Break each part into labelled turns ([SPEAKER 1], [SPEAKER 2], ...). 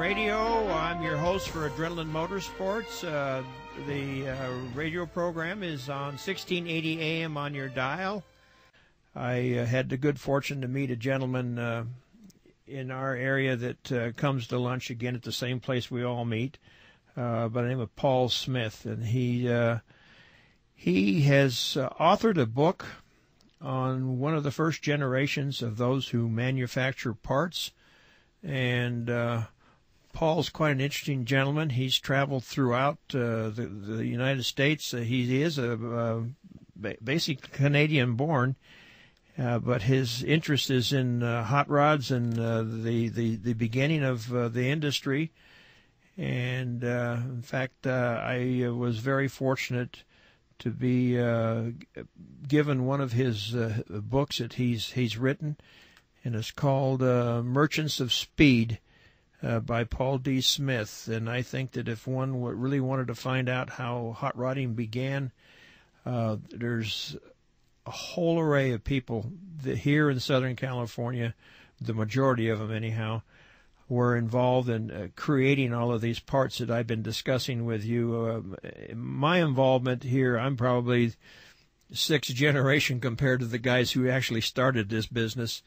[SPEAKER 1] Radio. I'm your host for Adrenaline Motorsports. The radio program is on 1680 AM on your dial. I had the good fortune to meet a gentleman in our area that comes to lunch again at the same place we all meet, by the name of Paul Smith. And he has authored a book on one of the first generations of those who manufacture parts. And Paul's quite an interesting gentleman. He's traveled throughout the United States. He is a basic Canadian-born, but his interest is in hot rods and the beginning of the industry. And in fact, I was very fortunate to be given one of his books that he's written, and it's called Merchants of Speed by Paul D. Smith. And I think that if one really wanted to find out how hot rodding began, there's a whole array of people that here in Southern California, the majority of them anyhow, were involved in creating all of these parts that I've been discussing with you. My involvement here, I'm probably sixth generation compared to the guys who actually started this business.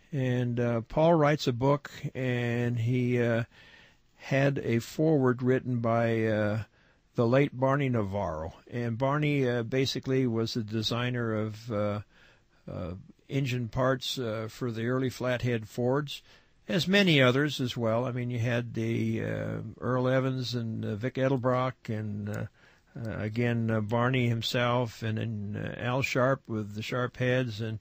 [SPEAKER 1] And Paul writes a book, and he had a foreword written by the late Barney Navarro. And Barney basically was the designer of engine parts for the early flathead Fords, as many others as well. I mean, you had the Earl Evans and Vic Edelbrock, and again Barney himself, and then Al Sharp with the Sharp heads, and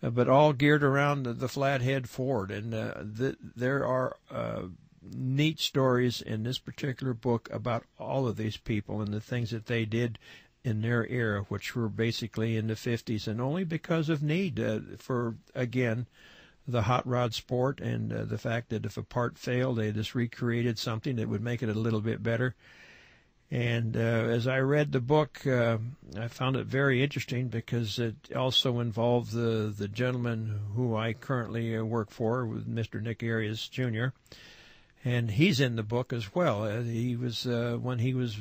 [SPEAKER 1] but all geared around the flathead Ford. And there are neat stories in this particular book about all of these people and the things that they did in their era, which were basically in the 50s, and only because of need for, again, the hot rod sport, and the fact that if a part failed, they just recreated something that would make it a little bit better. And as I read the book, I found it very interesting because it also involved the gentleman who I currently work for, with Mr. Nick Arias Jr., and he's in the book as well. He was when he was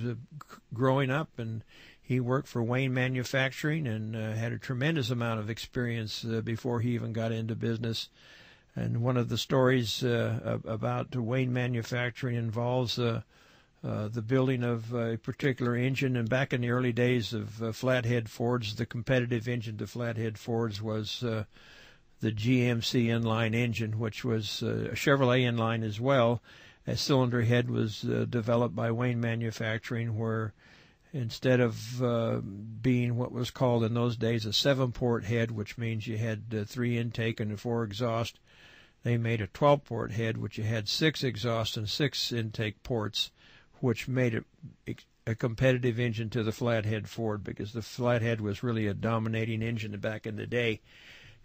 [SPEAKER 1] growing up, and he worked for Wayne Manufacturing and had a tremendous amount of experience before he even got into business. And one of the stories about Wayne Manufacturing involves the building of a particular engine. And back in the early days of flathead Fords, the competitive engine to flathead Fords was the GMC inline engine, which was a Chevrolet inline as well. A cylinder head was developed by Wayne Manufacturing, where instead of being what was called in those days a 7-port head, which means you had 3 intake and 4 exhaust, they made a 12-port head, which you had 6 exhaust and 6 intake ports, which made it a competitive engine to the flathead Ford, because the flathead was really a dominating engine back in the day.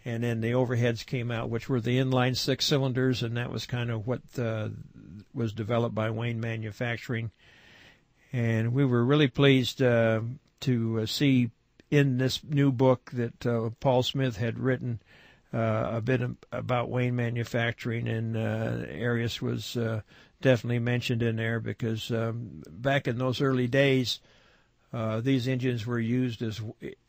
[SPEAKER 1] And then the overheads came out, which were the inline 6 cylinders, and that was kind of what was developed by Wayne Manufacturing. And we were really pleased to see in this new book that Paul Smith had written a bit about Wayne Manufacturing, and Arias was definitely mentioned in there, because back in those early days, these engines were used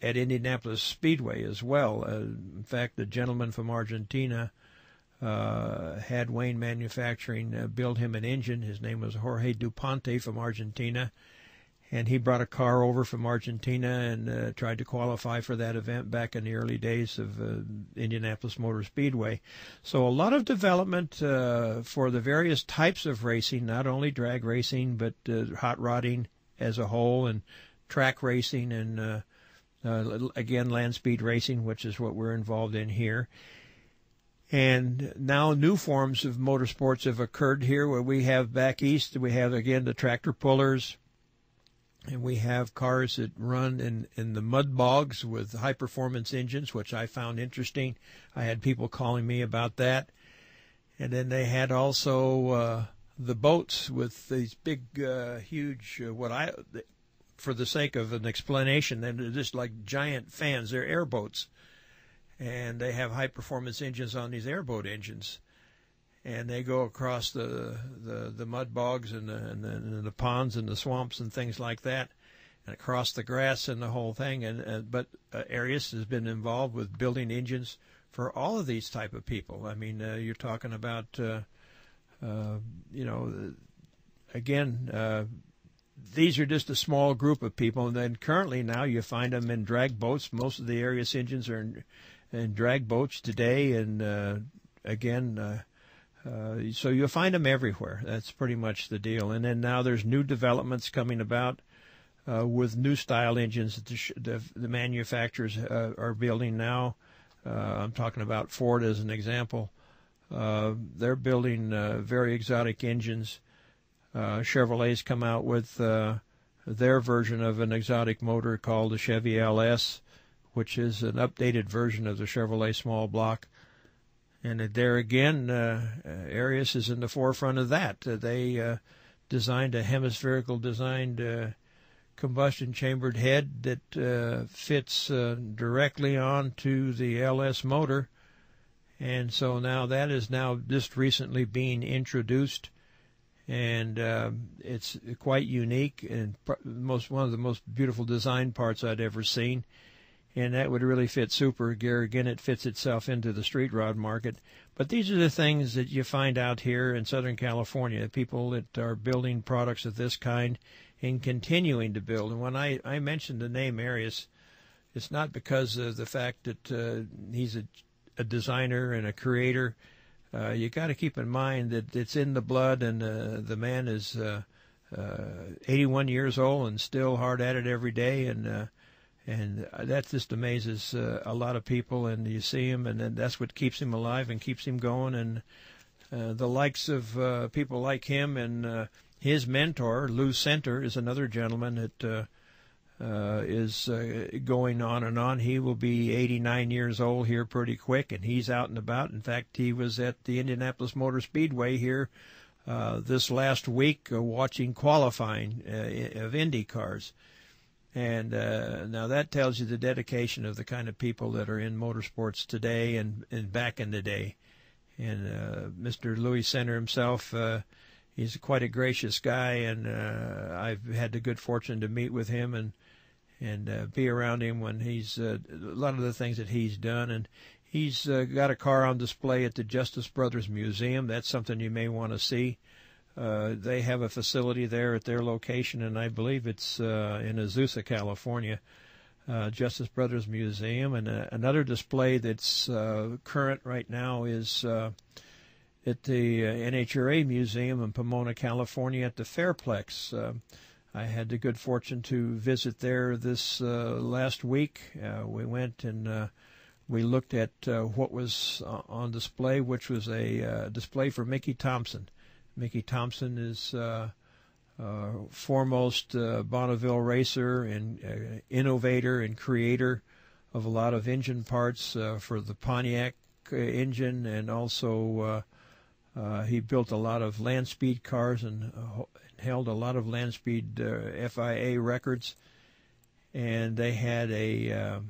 [SPEAKER 1] at Indianapolis Speedway as well. In fact, the gentleman from Argentina had Wayne Manufacturing build him an engine. His name was Jorge Duponte from Argentina, and he brought a car over from Argentina and tried to qualify for that event back in the early days of Indianapolis Motor Speedway. So a lot of development for the various types of racing, not only drag racing, but hot rodding as a whole, and track racing, and again, land speed racing, which is what we're involved in here. And now new forms of motorsports have occurred here, where we have back east, we have, again, the tractor pullers, and we have cars that run in the mud bogs with high-performance engines, which I found interesting. I had people calling me about that. And then they had also the boats with these big, huge, for the sake of an explanation, they're just like giant fans. They're airboats. And they have high-performance engines on these airboat engines. and they go across the mud bogs and the ponds and the swamps and things like that, and across the grass and the whole thing. But Arias has been involved with building engines for all of these type of people. I mean, you're talking about, again, these are just a small group of people. And then currently now you find them in drag boats. Most of the Arias engines are in drag boats today. And so you'll find them everywhere. That's pretty much the deal. And then now there's new developments coming about with new style engines that the manufacturers are building now. I'm talking about Ford as an example. They're building very exotic engines. Chevrolet's come out with their version of an exotic motor called the Chevy LS, which is an updated version of the Chevrolet small block. And there again, Arias is in the forefront of that. They designed a hemispherical designed combustion chambered head that fits directly onto the LS motor, and so now that is now just recently being introduced, and it's quite unique and one of the most beautiful design parts I'd ever seen, and that would really fit super gear. Again, it fits itself into the street rod market. But these are the things that you find out here in Southern California, people that are building products of this kind and continuing to build. And when I mentioned the name Arias, it's not because of the fact that he's a designer and a creator. You got to keep in mind that it's in the blood, and the man is 81 years old and still hard at it every day, and that just amazes a lot of people. And you see him, and then that's what keeps him alive and keeps him going. And the likes of people like him and his mentor, Lou Center, is another gentleman that is going on and on. He will be 89 years old here pretty quick, and he's out and about. In fact, he was at the Indianapolis Motor Speedway here this last week watching qualifying of Indy cars. And now that tells you the dedication of the kind of people that are in motorsports today and back in the day. And Mr. Louis Center himself, he's quite a gracious guy, and I've had the good fortune to meet with him and be around him when he's a lot of the things that he's done. And he's got a car on display at the Justice Brothers Museum. That's something you may want to see. They have a facility there at their location, and I believe it's in Azusa, California, Justice Brothers Museum. And another display that's current right now is at the NHRA Museum in Pomona, California, at the Fairplex. I had the good fortune to visit there this last week. We went and we looked at what was on display, which was a display for Mickey Thompson. Mickey Thompson is foremost Bonneville racer and innovator and creator of a lot of engine parts for the Pontiac engine, and also he built a lot of land speed cars and held a lot of land speed FIA records. And they had a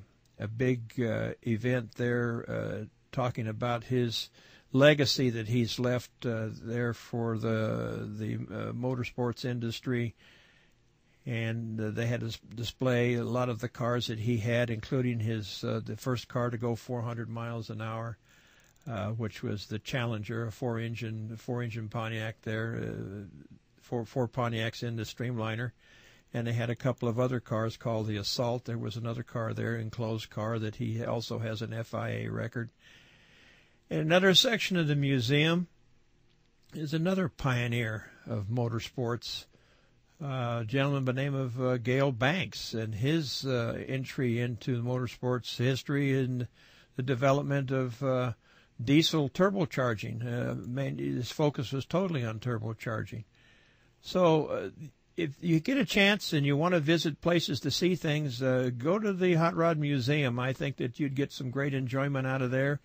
[SPEAKER 1] big event there talking about his legacy that he's left there for the motorsports industry. And they had to display a lot of the cars that he had, including his the first car to go 400 miles an hour, which was the Challenger, a four-engine Pontiac there, four Pontiacs in the Streamliner. And they had a couple of other cars called the Assault. There was another car there, enclosed car, that he also has an FIA record. In another section of the museum is another pioneer of motorsports, a gentleman by the name of Gale Banks, and his entry into motorsports history and the development of diesel turbocharging. His focus was totally on turbocharging. So if you get a chance and you want to visit places to see things, go to the Hot Rod Museum. I think that you'd get some great enjoyment out of there.